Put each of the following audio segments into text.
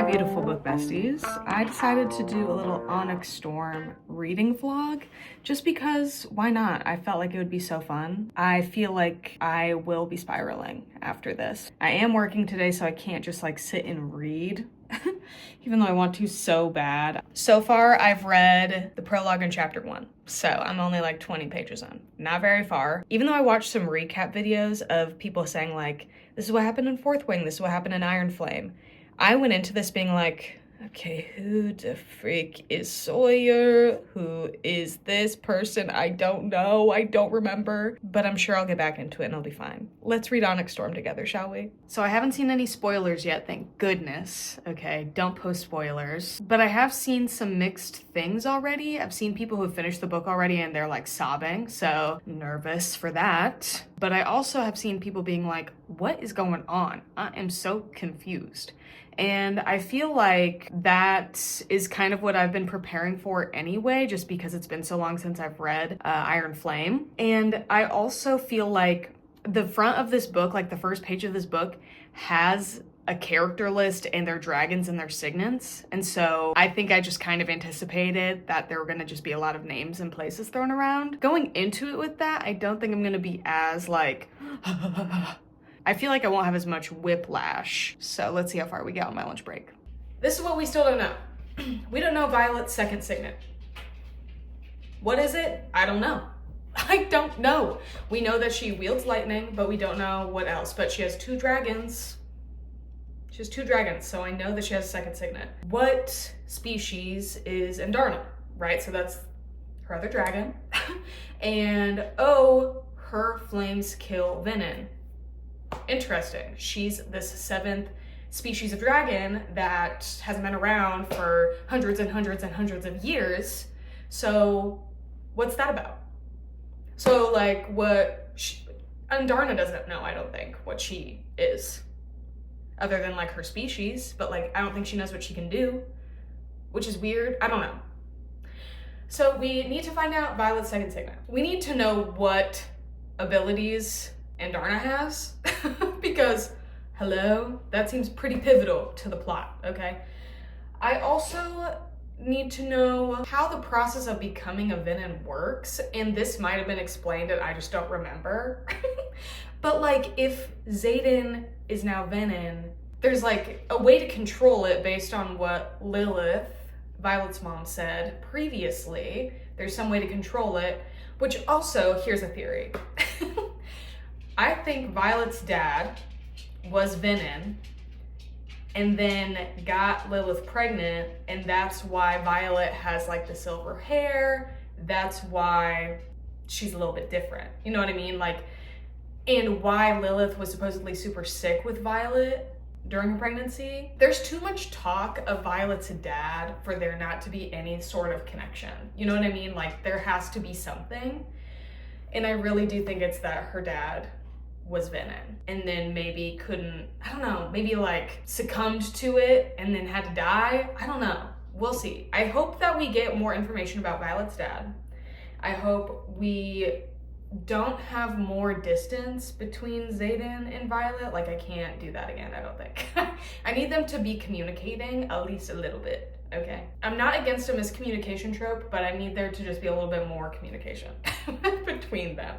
beautiful book besties. I decided to do a little Onyx Storm reading vlog just because why not? I felt like it would be so fun. I feel like I will be spiraling after this. I am working today, so I can't just like sit and read even though I want to so bad. So far, I've read the prologue in chapter 1. So I'm only like 20 pages in. Not very far. Even though I watched some recap videos of people saying like, this is what happened in Fourth Wing, this is what happened in Iron Flame. I went into this being like, okay, who the freak is Sawyer? Who is this person? I don't know, I don't remember, but I'm sure I'll get back into it and I'll be fine. Let's read Onyx Storm together, shall we? So I haven't seen any spoilers yet, thank goodness. Okay, don't post spoilers. But I have seen some mixed things already. I've seen people who finished the book already and they're like sobbing, so nervous for that. But I also have seen people being like, what is going on? I am so confused. And I feel like that is kind of what I've been preparing for anyway, just because it's been so long since I've read Iron Flame. And I also feel like the front of this book, like the first page of this book, has a character list and their dragons and their signets. And so I think I just kind of anticipated that there were gonna just be a lot of names and places thrown around. Going into it with that, I don't think I'm gonna be as like, I feel like I won't have as much whiplash. So let's see how far we get on my lunch break. This is what we still don't know. We don't know Violet's second signet. What is it? I don't know. I don't know. We know that she wields lightning, but we don't know what else. But she has 2 dragons. She has 2 dragons, so I know that she has a second signet. What species is Andarna, right? So that's her other dragon. And oh, her flames kill Venin. Interesting. She's this 7th species of dragon that hasn't been around for hundreds and hundreds and hundreds of years. So what's that about? So like Andarna doesn't know, I don't think, what she is. Other than like her species, but like I don't think she knows what she can do, which is weird. I don't know. So we need to find out Violet's second signet. We need to know what abilities Andarna has because hello, that seems pretty pivotal to the plot, okay? I also need to know how the process of becoming a Venin works, and this might have been explained and I just don't remember. But like if Xaden is now Venin, there's like a way to control it based on what Lilith, Violet's mom, said previously. There's some way to control it, which also, here's a theory. I think Violet's dad was Venin and then got Lilith pregnant, and that's why Violet has like the silver hair. That's why she's a little bit different. You know what I mean? Like, and why Lilith was supposedly super sick with Violet during her pregnancy. There's too much talk of Violet's dad for there not to be any sort of connection. You know what I mean? Like there has to be something. And I really do think it's that her dad was Venin and then maybe couldn't, I don't know, maybe like succumbed to it and then had to die. I don't know. We'll see. I hope that we get more information about Violet's dad. I hope we don't have more distance between Xaden and Violet. Like I can't do that again, I don't think. I need them to be communicating at least a little bit, okay? I'm not against a miscommunication trope, but I need there to just be a little bit more communication between them.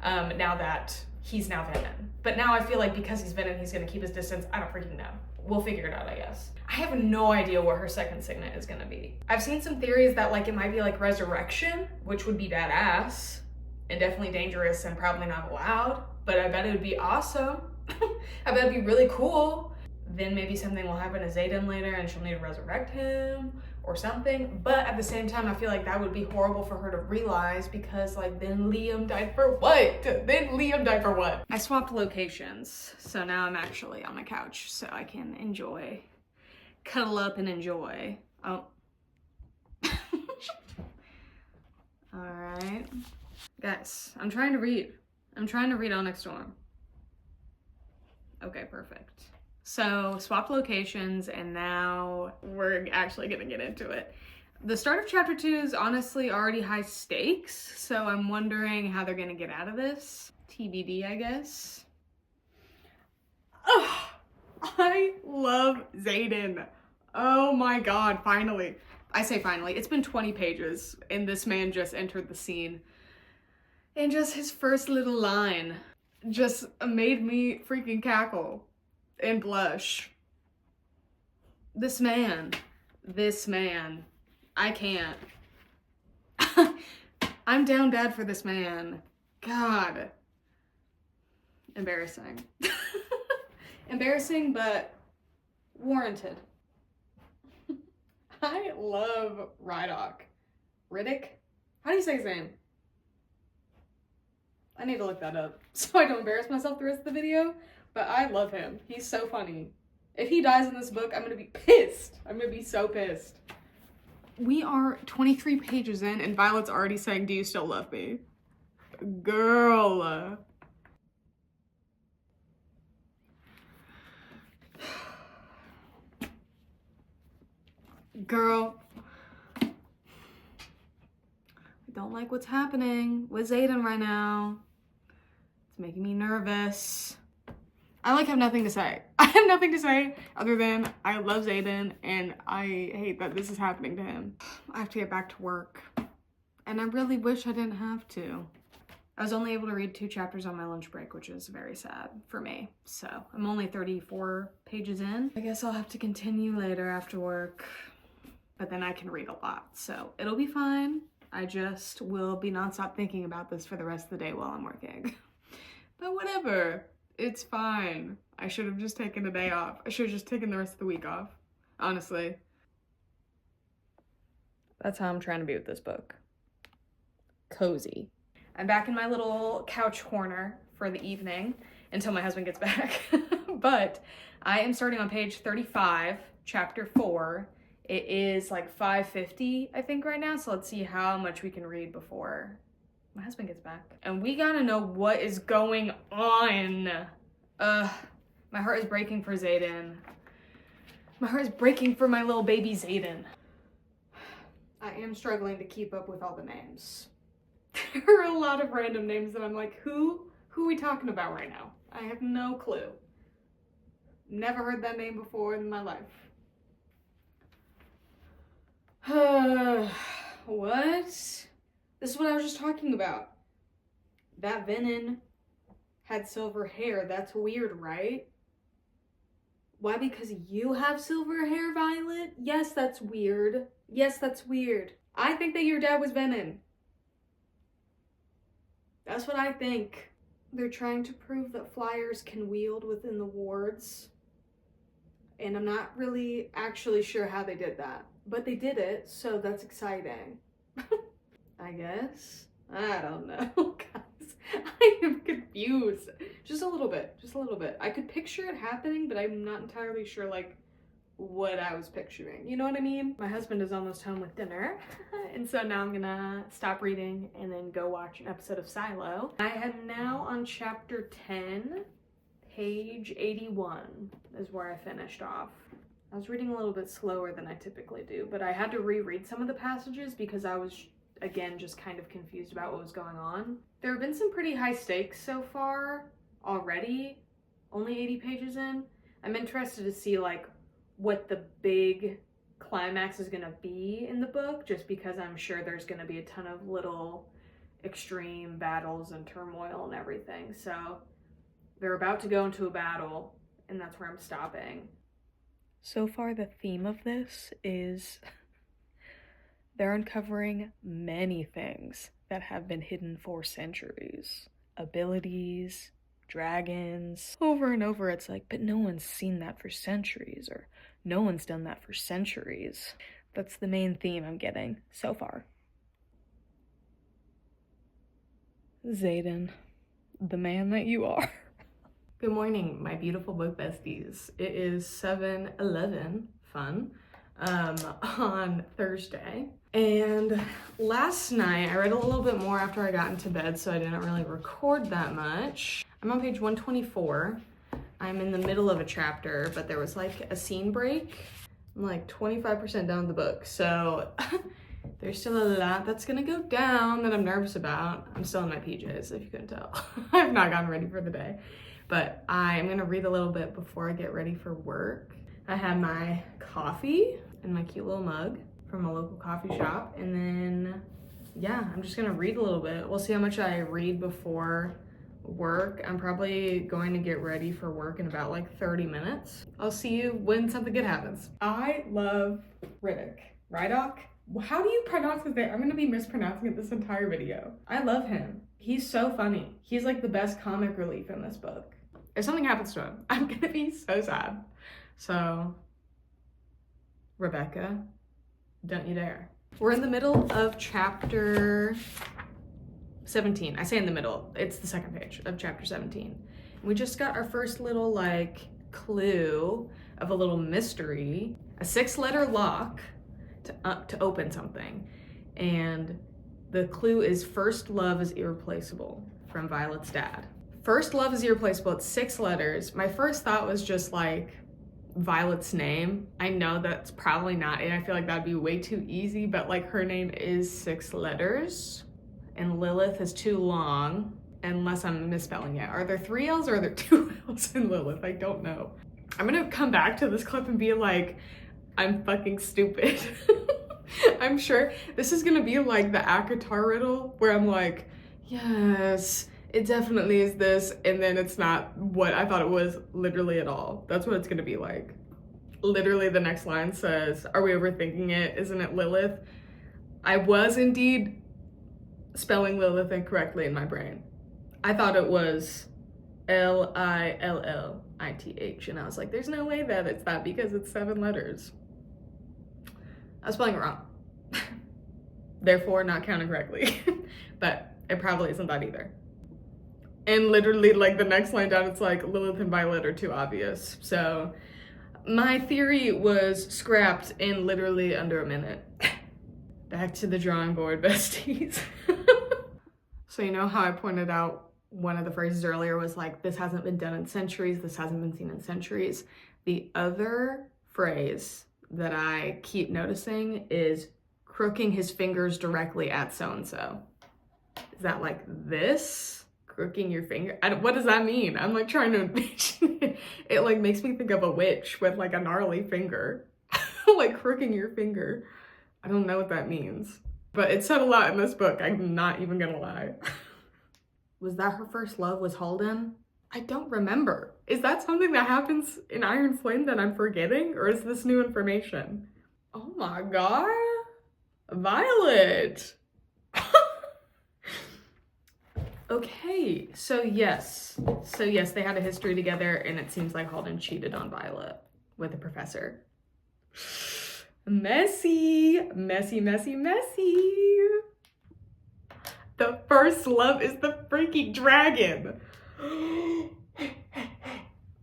Now that he's now Venin. But now I feel like because he's Venin, he's gonna keep his distance. I don't freaking know. We'll figure it out, I guess. I have no idea what her second signet is gonna be. I've seen some theories that like it might be like resurrection, which would be badass and definitely dangerous and probably not allowed, but I bet it would be awesome. I bet it'd be really cool. Then maybe something will happen to Xaden later and she'll need to resurrect him or something. But at the same time, I feel like that would be horrible for her to realize because like then Liam died for what? Then Liam died for what? I swapped locations. So now I'm actually on my couch so I can enjoy, cuddle up and enjoy. Oh. All right. Guys, I'm trying to read. I'm trying to read Onyx Storm. Okay, perfect. So swapped locations and now we're actually gonna get into it. The start of chapter 2 is honestly already high stakes, so I'm wondering how they're gonna get out of this. TBD, I guess. Oh, I love Xaden. Oh my God, finally. I say finally, it's been 20 pages and this man just entered the scene. And just his first little line just made me freaking cackle and blush. This man, I can't. I'm down bad for this man. God. Embarrassing. Embarrassing, but warranted. I love Ryddock. Riddick? How do you say his name? I need to look that up so I don't embarrass myself the rest of the video, but I love him. He's so funny. If he dies in this book, I'm gonna be pissed. I'm gonna be so pissed. We are 23 pages in and Violet's already saying, "Do you still love me?" Girl. Girl. I don't like what's happening with Xaden right now. It's making me nervous. I have nothing to say. I have nothing to say other than I love Xaden and I hate that this is happening to him. I have to get back to work. And I really wish I didn't have to. I was only able to read 2 chapters on my lunch break, which is very sad for me. So I'm only 34 pages in. I guess I'll have to continue later after work, but then I can read a lot. So it'll be fine. I just will be nonstop thinking about this for the rest of the day while I'm working. But whatever. It's fine. I should have just taken a day off. I should have just taken the rest of the week off, honestly. That's how I'm trying to be with this book. Cozy. I'm back in my little couch corner for the evening until my husband gets back. But I am starting on page 35, chapter 4. It is like 5:50, I think, right now. So let's see how much we can read before my husband gets back. And we gotta know what is going on. My heart is breaking for Xaden. My heart is breaking for my little baby Xaden. I am struggling to keep up with all the names. There are a lot of random names that I'm like, who are we talking about right now? I have no clue. Never heard that name before in my life. What? This is what I was just talking about. That Venom had silver hair. That's weird, right? Why? Because you have silver hair, Violet? Yes, that's weird. Yes, that's weird. I think that your dad was Venom. That's what I think. They're trying to prove that flyers can wield within the wards. And I'm not really actually sure how they did that. But they did it, so that's exciting. I guess. I don't know, guys. I am confused. Just a little bit. I could picture it happening, but I'm not entirely sure, like, what I was picturing. You know what I mean? My husband is almost home with dinner, and so now I'm gonna stop reading and then go watch an episode of Silo. I am now on chapter 10, page 81 is where I finished off. I was reading a little bit slower than I typically do, but I had to reread some of the passages because I was, again, just kind of confused about what was going on. There have been some pretty high stakes so far already, only 80 pages in. I'm interested to see, like, what the big climax is gonna be in the book, just because I'm sure there's gonna be a ton of little extreme battles and turmoil and everything. So they're about to go into a battle, and that's where I'm stopping. So far, the theme of this is they're uncovering many things that have been hidden for centuries. Abilities, dragons. Over and over, it's like, but no one's seen that for centuries, or no one's done that for centuries. That's the main theme I'm getting so far. Xaden, the man that you are. Good morning, my beautiful book besties. It is 7:11, fun, on Thursday. And last night, I read a little bit more after I got into bed, so I didn't really record that much. I'm on page 124. I'm in the middle of a chapter, but there was like a scene break. I'm like 25% down the book, so there's still a lot that's gonna go down that I'm nervous about. I'm still in my PJs, if you couldn't tell. I've not gotten ready for the day. But I'm gonna read a little bit before I get ready for work. I have my coffee in my cute little mug from a local coffee shop. And then, yeah, I'm just gonna read a little bit. We'll see how much I read before work. I'm probably going to get ready for work in about like 30 minutes. I'll see you when something good happens. I love Riddick. Rydock? How do you pronounce his name? I'm gonna be mispronouncing it this entire video. I love him. He's so funny. He's like the best comic relief in this book. If something happens to him, I'm gonna be so sad. So, Rebecca, don't you dare. We're in the middle of chapter 17. I say in the middle, it's the second page of chapter 17. We just got our first little like clue of a little mystery, a 6-letter lock to open something. And the clue is first love is irreplaceable from Violet's dad. First love is irreplaceable, it's 6 letters. My first thought was just like Violet's name. I know that's probably not it. I feel like that'd be way too easy, but like her name is 6 letters and Lilith is too long, unless I'm misspelling it. Are there 3 L's or are there 2 L's in Lilith? I don't know. I'm gonna come back to this clip and be like, I'm fucking stupid. I'm sure this is gonna be like the ACOTAR riddle where I'm like, yes, it definitely is this, and then it's not what I thought it was literally at all. That's what it's gonna be like. Literally the next line says, are we overthinking it? Isn't it Lilith? I was indeed spelling Lilith incorrectly in my brain. I thought it was Lillith, and I was like, there's no way that it's that because it's 7 letters. I was spelling it wrong. Therefore not counting correctly. But it probably isn't that either. And literally like the next line down, it's like Lilith and Violet are too obvious. So my theory was scrapped in literally under a minute. Back to the drawing board, besties. So you know how I pointed out one of the phrases earlier was like, this hasn't been done in centuries, this hasn't been seen in centuries. The other phrase that I keep noticing is crooking his fingers directly at so-and-so. Is that like this? Crooking your finger? What does that mean? I'm like trying to envision it. It like makes me think of a witch with like a gnarly finger. Like crooking your finger. I don't know what that means. But it said a lot in this book, I'm not even gonna lie. Was that her first love was Holden? I don't remember. Is that something that happens in Iron Flame that I'm forgetting? Or is this new information? Oh my god. Violet. Okay, so yes, they had a history together and it seems like Holden cheated on Violet with the professor. Messy, messy, messy, messy. The first love is the freaking dragon.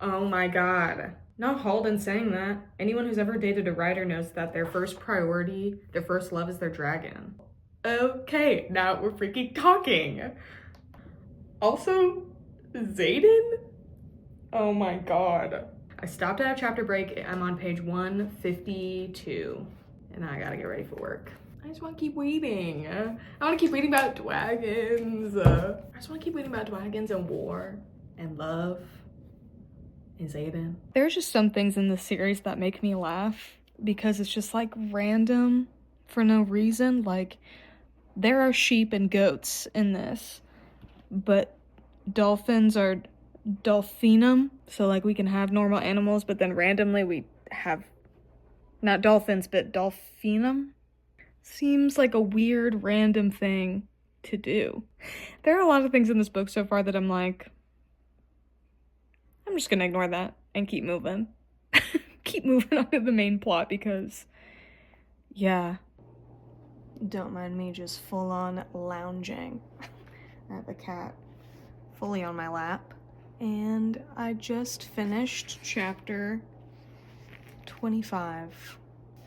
Oh my god. Not Holden saying that. Anyone who's ever dated a writer knows that their first priority, their first love is their dragon. Okay, now we're freaking talking. Also, Xaden? Oh my god. I stopped at a chapter break. I'm on page 152. And I gotta get ready for work. I just wanna keep reading. I wanna keep reading about dragons. I just wanna keep reading about dragons and war and love and Xaden. There's just some things in this series that make me laugh because it's just like random for no reason. Like, there are sheep and goats in this, but dolphins are dolphinum, so like we can have normal animals, but then randomly we have not dolphins but dolphinum. Seems like a weird random thing to do. There are a lot of things in this book so far that I'm like, I'm just gonna ignore that and keep moving. Keep moving on to the main plot because yeah, don't mind me just full on lounging. I have a cat fully on my lap. And I just finished chapter 25.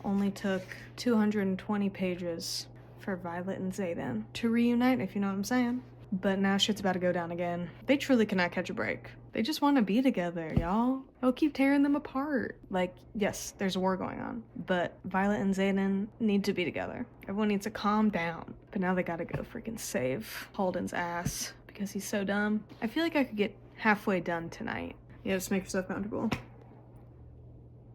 Only took 220 pages for Violet and Xaden to reunite, if you know what I'm saying. But now shit's about to go down again. They truly cannot catch a break. They just want to be together, y'all. It'll keep tearing them apart. Like, yes, there's a war going on, but Violet and Xaden need to be together. Everyone needs to calm down. But now they gotta go freaking save Holden's ass because he's so dumb. I feel like I could get halfway done tonight. Yeah, just make yourself comfortable.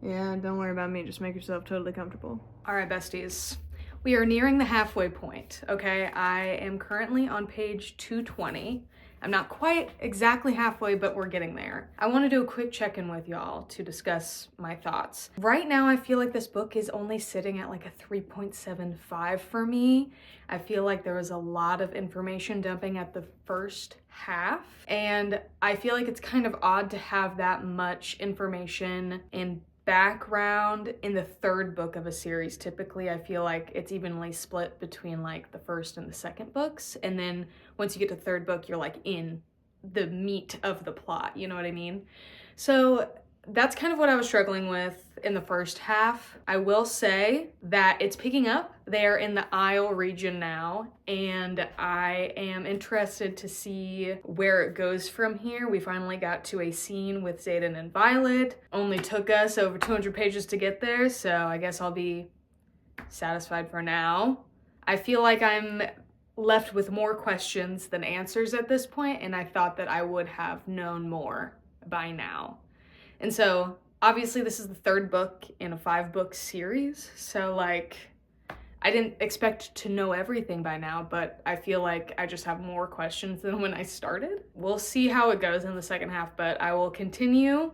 Yeah, don't worry about me. Just make yourself totally comfortable. All right, besties. We are nearing the halfway point, okay? I am currently on page 220. I'm not quite exactly halfway, but we're getting there. I want to do a quick check-in with y'all to discuss my thoughts. Right now, I feel like this book is only sitting at like a 3.75 for me. I feel like there was a lot of information dumping at the first half, and I feel like it's kind of odd to have that much information in background in the third book of a series. Typically, I feel like it's evenly split between like the first and the second books, and then once you get to the third book, you're like in the meat of the plot, you know what I mean? So that's kind of what I was struggling with in the first half. I will say that it's picking up. They're in the Isle region now, and I am interested to see where it goes from here. We finally got to a scene with Xaden and Violet. Only took us over 200 pages to get there, so I guess I'll be satisfied for now. I feel like I'm left with more questions than answers at this point, and I thought that I would have known more by now. And so obviously this is the third book in a 5-book series, so like I didn't expect to know everything by now, but I feel like I just have more questions than when I started. We'll see how it goes in the second half, but I will continue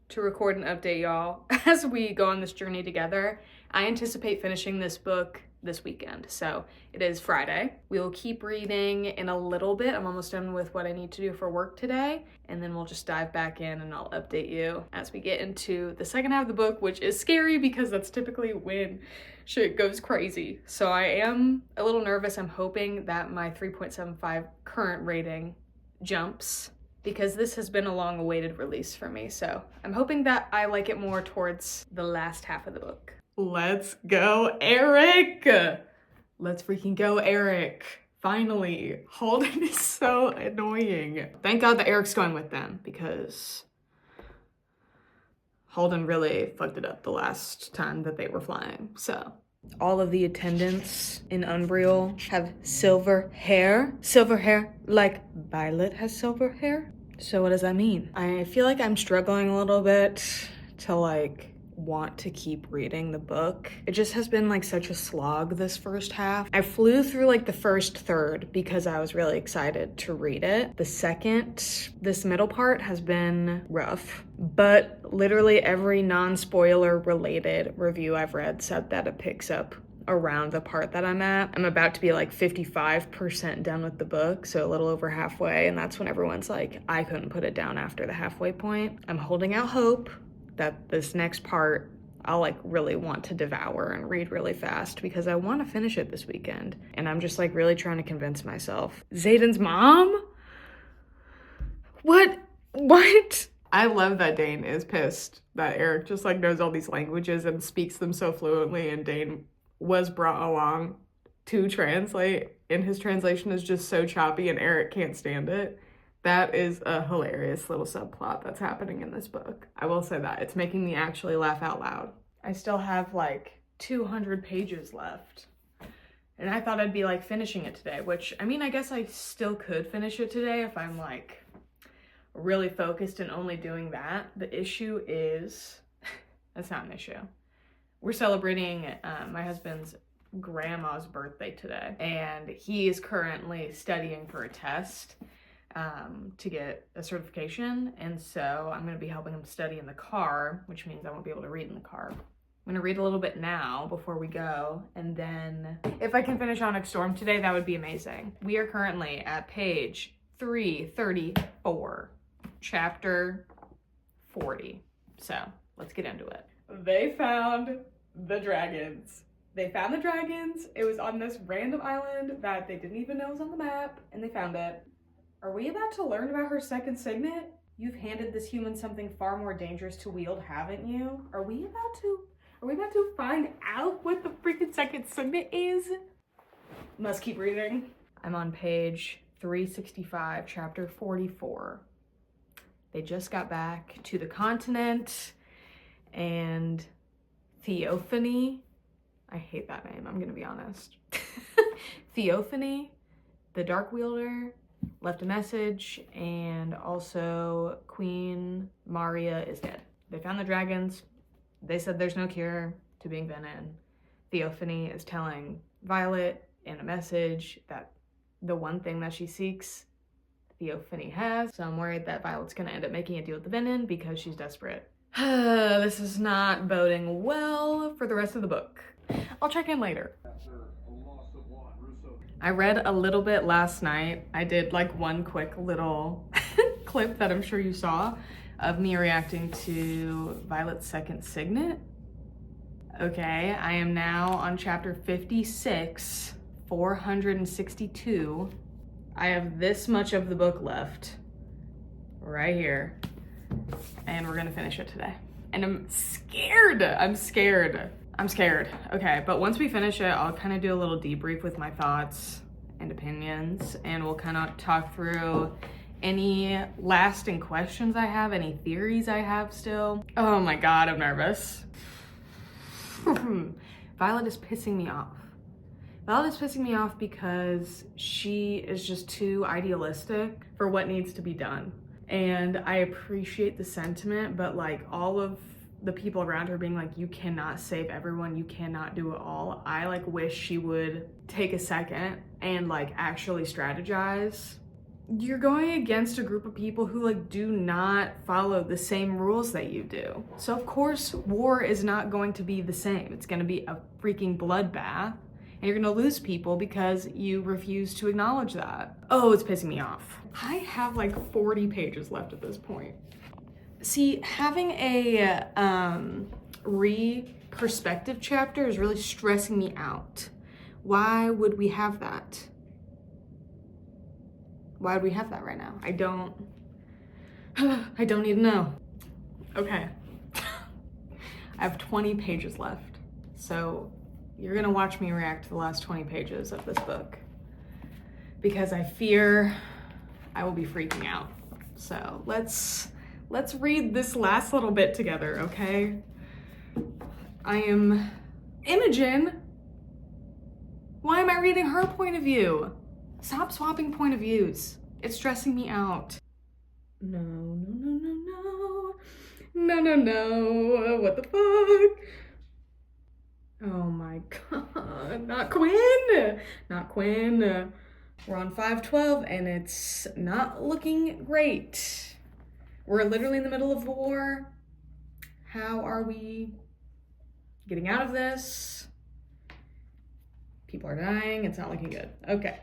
to record and update y'all as we go on this journey together. I anticipate finishing this book this weekend, so it is Friday. We will keep reading in a little bit. I'm almost done with what I need to do for work today, and then we'll just dive back in and I'll update you as we get into the second half of the book, which is scary because that's typically when shit goes crazy. So I am a little nervous. I'm hoping that my 3.75 current rating jumps, because this has been a long awaited release for me. So I'm hoping that I like it more towards the last half of the book. Let's go, Eric! Let's freaking go, Eric. Finally. Holden is so annoying. Thank God that Eric's going with them, because Holden really fucked it up the last time that they were flying, so. All of the attendants in Umbriel have silver hair. Silver hair like Violet has silver hair. So what does that mean? I feel like I'm struggling a little bit to like want to keep reading the book. It just has been like such a slog this first half. I flew through like the first third because I was really excited to read it. The second, this middle part has been rough, but literally every non-spoiler related review I've read said that it picks up around the part that I'm at. I'm about to be like 55% done with the book, so a little over halfway, and that's when everyone's like, I couldn't put it down after the halfway point. I'm holding out hope that this next part I'll like really want to devour and read really fast, because I want to finish it this weekend, and I'm just like really trying to convince myself. Xaden's mom? What? I love that Dane is pissed that Eric just like knows all these languages and speaks them so fluently, and Dane was brought along to translate, and his translation is just so choppy and Eric can't stand it. That is a hilarious little subplot that's happening in this book. I will say that. It's making me actually laugh out loud. I still have like 200 pages left, and I thought I'd be like finishing it today, which, I mean, I guess I still could finish it today if I'm like really focused and only doing that. The issue is, that's not an issue. We're celebrating my husband's grandma's birthday today, and he is currently studying for a test to get a certification, and so I'm going to be helping him study in the car, which means I won't be able to read in the car. I'm going to read a little bit now before we go, and then if I can finish Onyx Storm today, that would be amazing. We are currently at page 334, chapter 40, so let's get into it. They found the dragons. They found the dragons. It was on this random island that they didn't even know was on the map, and they found it. Are we about to learn about her second signet? You've handed this human something far more dangerous to wield, haven't you? Are we about to find out what the freaking second signet is? Must keep reading. I'm on page 365, chapter 44. They just got back to the continent, and Theophany, I hate that name, I'm gonna be honest. Theophany, the Dark Wielder, left a message, and also Queen Maria is dead. They found the dragons. They said there's no cure to being Venom. Theophany is telling Violet in a message that the one thing that she seeks, Theophany has. So I'm worried that Violet's gonna end up making a deal with the Venom because she's desperate. This is not boding well for the rest of the book. I'll check in later. I read a little bit last night. I did like one quick little clip that I'm sure you saw of me reacting to Violet's second signet. Okay, I am now on chapter 56, 462. I have this much of the book left, right here, and we're gonna finish it today. And I'm scared. Okay, but once we finish it, I'll kind of do a little debrief with my thoughts and opinions, and we'll kind of talk through any lasting questions I have, any theories I have still. Oh my God, I'm nervous. Violet is pissing me off. Violet is pissing me off because she is just too idealistic for what needs to be done. And I appreciate the sentiment, but like all of the people around her being like, you cannot save everyone, you cannot do it all. I like wish she would take a second and like actually strategize. You're going against a group of people who like do not follow the same rules that you do. So of course war is not going to be the same. It's going to be a freaking bloodbath, and you're going to lose people because you refuse to acknowledge that. Oh, it's pissing me off. I have like 40 pages left at this point. See, having a re-perspective chapter is really stressing me out. Why would we have that? Why would we have that right now? I don't even know. Okay. I have 20 pages left. So you're gonna watch me react to the last 20 pages of this book because I fear I will be freaking out. So let's read this last little bit together, okay? I am Imogen. Why am I reading her point of view? Stop swapping point of views. It's stressing me out. No. What the fuck? Oh my God. Not Quinn. We're on 512 and it's not looking great. We're literally in the middle of the war. How are we getting out of this? People are dying. It's not looking good. Okay.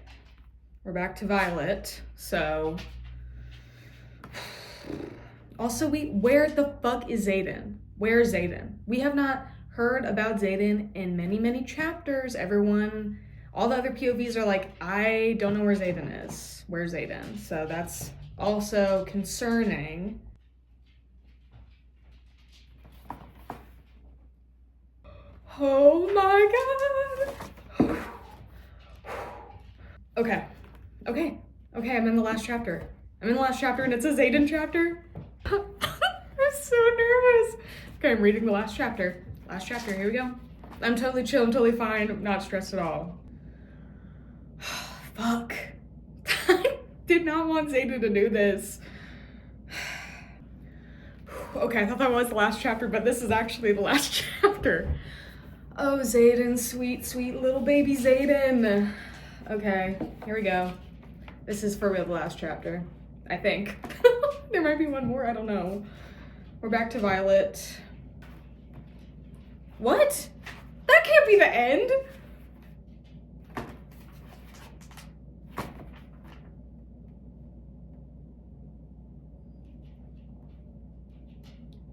We're back to Violet, so. Also, where the fuck is Xaden? Where is Xaden? We have not heard about Xaden in many, many chapters. Everyone, all the other POVs are like, I don't know where Xaden is. Where's Xaden? So that's also concerning. Oh my God. Okay, I'm in the last chapter. And it's a Xaden chapter. I'm so nervous. Okay, I'm reading the last chapter. Here we go. I'm totally chill, I'm totally fine, I'm not stressed at all. Fuck. I did not want Xaden to do this. Okay, I thought that was the last chapter, but this is actually the last chapter. Oh, Xaden, sweet, sweet little baby Xaden. Okay, here we go. This is for real the last chapter, I think. There might be one more, I don't know. We're back to Violet. What? That can't be the end.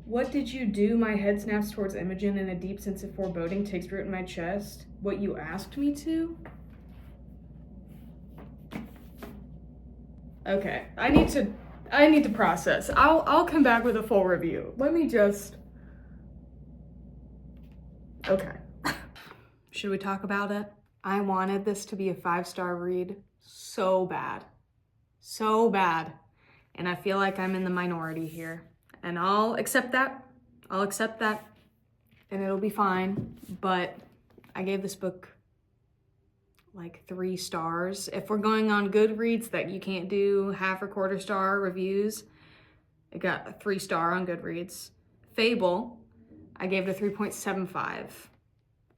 What did you do? My head snaps towards Imogen and a deep sense of foreboding takes root in my chest. What you asked me to? Okay, I need to process. I'll come back with a full review. Let me just. Okay. Should we talk about it? I wanted this to be a 5-star read so bad. So bad. And I feel like I'm in the minority here. And I'll accept that. And it'll be fine. But I gave this book like 3 stars. If we're going on Goodreads that you can't do half or quarter star reviews, it got a 3-star on Goodreads. Fable, I gave it a 3.75.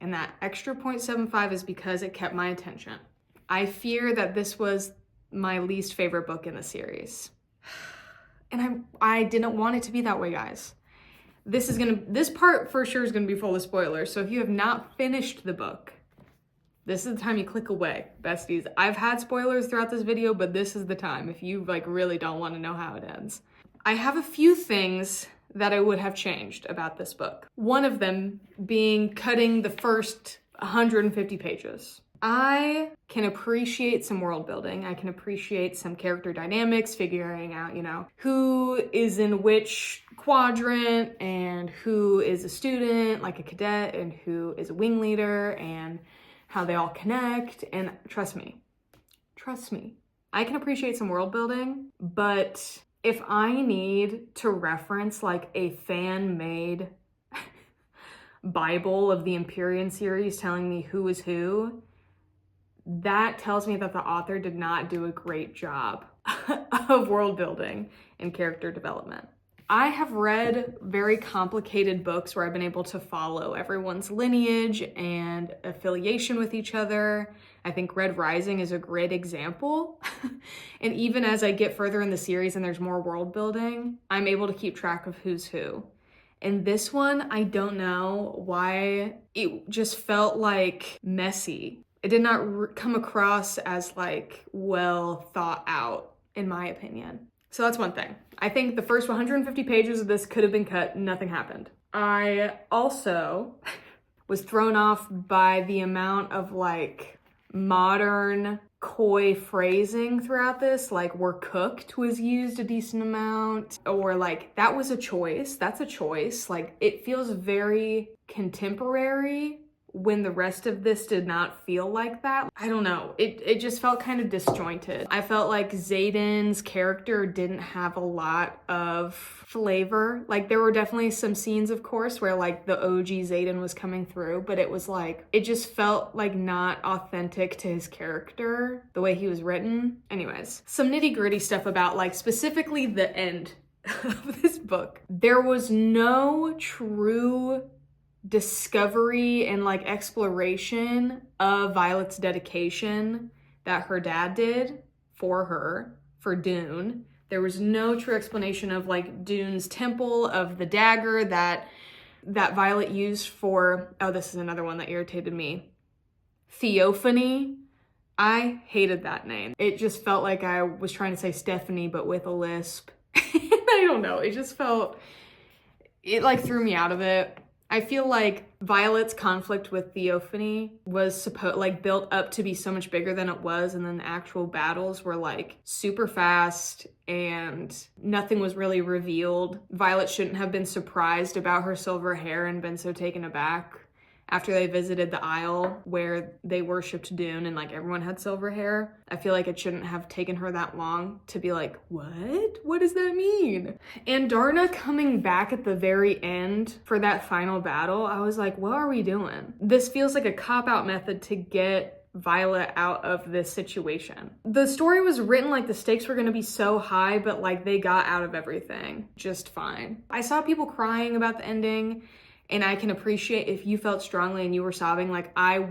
And that extra 0.75 is because it kept my attention. I fear that this was my least favorite book in the series. And I didn't want it to be that way, guys. This part for sure is gonna be full of spoilers. So if you have not finished the book, this is the time you click away, besties. I've had spoilers throughout this video, but this is the time if you like really don't want to know how it ends. I have a few things that I would have changed about this book. One of them being cutting the first 150 pages. I can appreciate some world building. I can appreciate some character dynamics, figuring out, who is in which quadrant and who is a student, like a cadet, and who is a wing leader, and how they all connect. And trust me, I can appreciate some world building, but if I need to reference like a fan-made Bible of the Empyrean series telling me who is who, that tells me that the author did not do a great job of world building and character development. I have read very complicated books where I've been able to follow everyone's lineage and affiliation with each other. I think Red Rising is a great example. And even as I get further in the series and there's more world building, I'm able to keep track of who's who. In this one, I don't know why it just felt like messy. It did not come across as like well thought out, in my opinion. So that's one thing. I think the first 150 pages of this could have been cut, nothing happened. I also was thrown off by the amount of like modern coy phrasing throughout this, like "we're cooked" was used a decent amount, or like "that was a choice," that's a choice. Like it feels very contemporary when the rest of this did not feel like that. I don't know, it just felt kind of disjointed. I felt like Xaden's character didn't have a lot of flavor. Like there were definitely some scenes, of course, where like the OG Xaden was coming through, but it was like, it just felt like not authentic to his character, the way he was written. Anyways, some nitty gritty stuff about like specifically the end of this book. There was no true discovery and like exploration of Violet's dedication that her dad did for her, for Dune. There was no true explanation of like Dune's temple, of the dagger that Violet used for, oh, this is another one that irritated me, Theophany. I hated that name. It just felt like I was trying to say Stephanie but with a lisp. I don't know, it like threw me out of it. I feel like Violet's conflict with Theophany was built up to be so much bigger than it was, and then the actual battles were like super fast and nothing was really revealed. Violet shouldn't have been surprised about her silver hair and been so taken aback after they visited the Isle where they worshipped Dune and like everyone had silver hair. I feel like it shouldn't have taken her that long to be like, what? What does that mean? And Darna coming back at the very end for that final battle, I was like, what are we doing? This feels like a cop-out method to get Violet out of this situation. The story was written like the stakes were gonna be so high, but like they got out of everything just fine. I saw people crying about the ending, and I can appreciate if you felt strongly and you were sobbing. Like I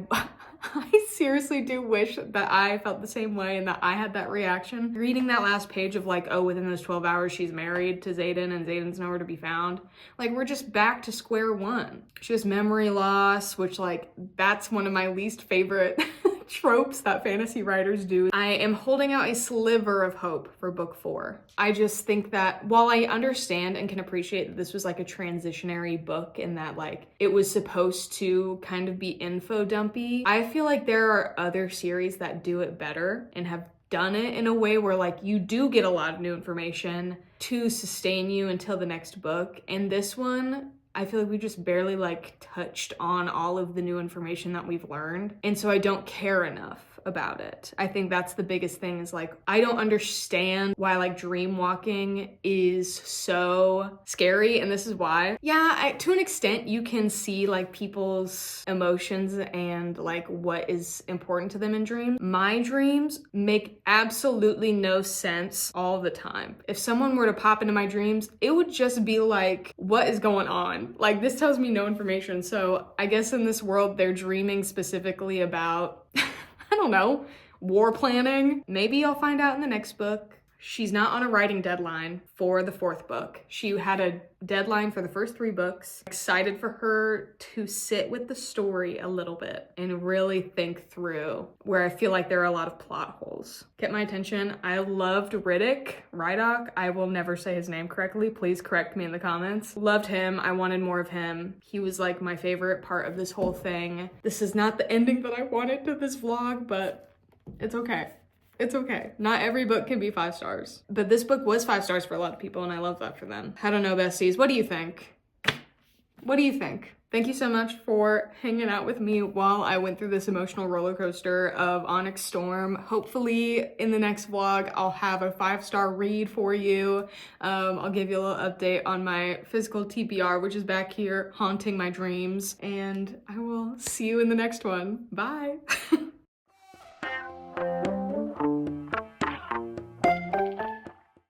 seriously do wish that I felt the same way and that I had that reaction. Reading that last page of like, oh, within those 12 hours she's married to Xaden and Xaden's nowhere to be found. Like we're just back to square one. She has memory loss, which like that's one of my least favorite tropes that fantasy writers do. I am holding out a sliver of hope for book 4. I just think that while I understand and can appreciate that this was like a transitionary book and that like it was supposed to kind of be info dumpy, I feel like there are other series that do it better and have done it in a way where like you do get a lot of new information to sustain you until the next book. And this one, I feel like we just barely like touched on all of the new information that we've learned. And so I don't care enough about it. I think that's the biggest thing, is like, I don't understand why like dream walking is so scary, and this is why. Yeah, to an extent you can see like people's emotions and like what is important to them in dreams. My dreams make absolutely no sense all the time. If someone were to pop into my dreams, it would just be like, what is going on? Like, this tells me no information. So I guess in this world they're dreaming specifically about I don't know, war planning. Maybe I'll find out in the next book. She's not on a writing deadline for the 4th book. She had a deadline for the first 3 books. Excited for her to sit with the story a little bit and really think through where I feel like there are a lot of plot holes. Get my attention. I loved Rydock. I will never say his name correctly. Please correct me in the comments. Loved him. I wanted more of him. He was like my favorite part of this whole thing. This is not the ending that I wanted to this vlog, but it's okay. It's okay. Not every book can be 5 stars. But this book was 5 stars for a lot of people, and I love that for them. I don't know, besties. What do you think? What do you think? Thank you so much for hanging out with me while I went through this emotional roller coaster of Onyx Storm. Hopefully in the next vlog, I'll have a 5-star read for you. I'll give you a little update on my physical TBR, which is back here haunting my dreams. And I will see you in the next one. Bye.